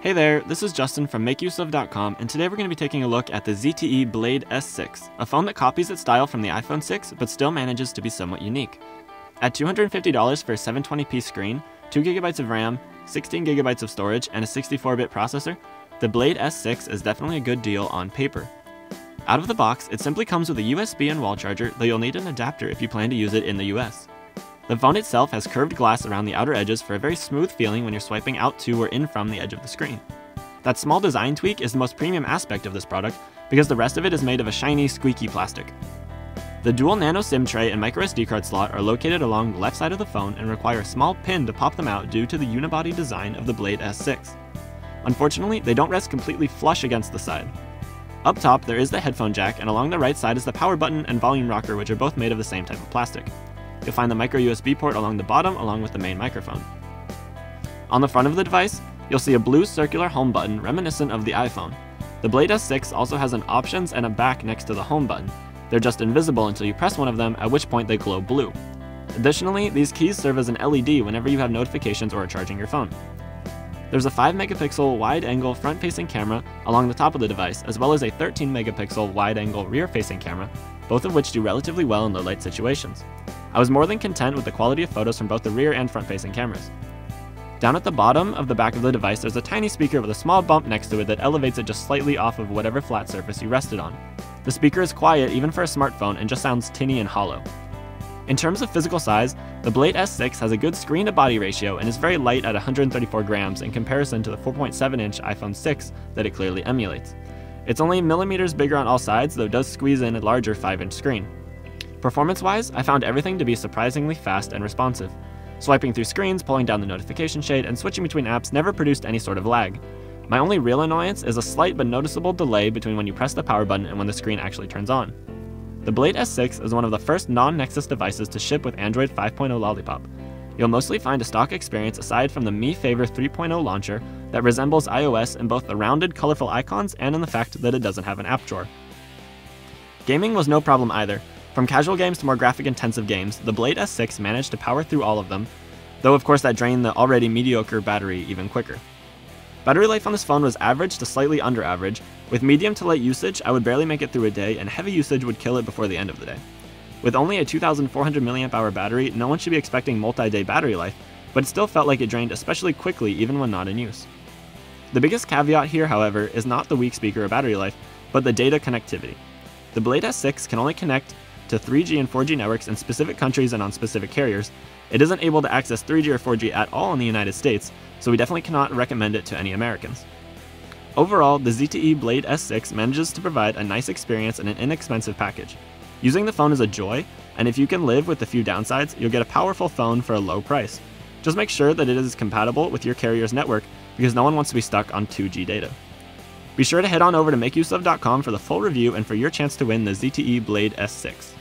Hey there, this is Justin from MakeUseOf.com, and today we're going to be taking a look at the ZTE Blade S6, a phone that copies its style from the iPhone 6 but still manages to be somewhat unique. At $250 for a 720p screen, 2GB of RAM, 16GB of storage, and a 64-bit processor, the Blade S6 is definitely a good deal on paper. Out of the box, it simply comes with a USB and wall charger, though you'll need an adapter if you plan to use it in the US. The phone itself has curved glass around the outer edges for a very smooth feeling when you're swiping out to or in from the edge of the screen. That small design tweak is the most premium aspect of this product because the rest of it is made of a shiny, squeaky plastic. The dual nano SIM tray and microSD card slot are located along the left side of the phone and require a small pin to pop them out due to the unibody design of the Blade S6. Unfortunately, they don't rest completely flush against the side. Up top, there is the headphone jack, and along the right side is the power button and volume rocker, which are both made of the same type of plastic. You'll find the micro USB port along the bottom along with the main microphone. On the front of the device, you'll see a blue circular home button reminiscent of the iPhone. The Blade S6 also has an options and a back next to the home button. They're just invisible until you press one of them, at which point they glow blue. Additionally, these keys serve as an LED whenever you have notifications or are charging your phone. There's a 5-megapixel wide-angle front-facing camera along the top of the device, as well as a 13-megapixel wide-angle rear-facing camera, both of which do relatively well in low-light situations. I was more than content with the quality of photos from both the rear and front-facing cameras. Down at the bottom of the back of the device, there's a tiny speaker with a small bump next to it that elevates it just slightly off of whatever flat surface you rested on. The speaker is quiet even for a smartphone and just sounds tinny and hollow. In terms of physical size, the Blade S6 has a good screen-to-body ratio and is very light at 134 grams in comparison to the 4.7-inch iPhone 6 that it clearly emulates. It's only millimeters bigger on all sides, though it does squeeze in a larger 5-inch screen. Performance-wise, I found everything to be surprisingly fast and responsive. Swiping through screens, pulling down the notification shade, and switching between apps never produced any sort of lag. My only real annoyance is a slight but noticeable delay between when you press the power button and when the screen actually turns on. The Blade S6 is one of the first non-Nexus devices to ship with Android 5.0 Lollipop. You'll mostly find a stock experience aside from the Mi Favor 3.0 launcher that resembles iOS in both the rounded, colorful icons and in the fact that it doesn't have an app drawer. Gaming was no problem either. From casual games to more graphic-intensive games, the Blade S6 managed to power through all of them, though of course that drained the already mediocre battery even quicker. Battery life on this phone was average to slightly under average. With medium to light usage, I would barely make it through a day, and heavy usage would kill it before the end of the day. With only a 2,400 mAh battery, no one should be expecting multi-day battery life, but it still felt like it drained especially quickly even when not in use. The biggest caveat here, however, is not the weak speaker or battery life, but the data connectivity. The Blade S6 can only connect to 3G and 4G networks in specific countries and on specific carriers. It isn't able to access 3G or 4G at all in the United States, so we definitely cannot recommend it to any Americans. Overall, the ZTE Blade S6 manages to provide a nice experience in an inexpensive package. Using the phone is a joy, and if you can live with a few downsides, you'll get a powerful phone for a low price. Just make sure that it is compatible with your carrier's network, because no one wants to be stuck on 2G data. Be sure to head on over to MakeUseOf.com for the full review and for your chance to win the ZTE Blade S6.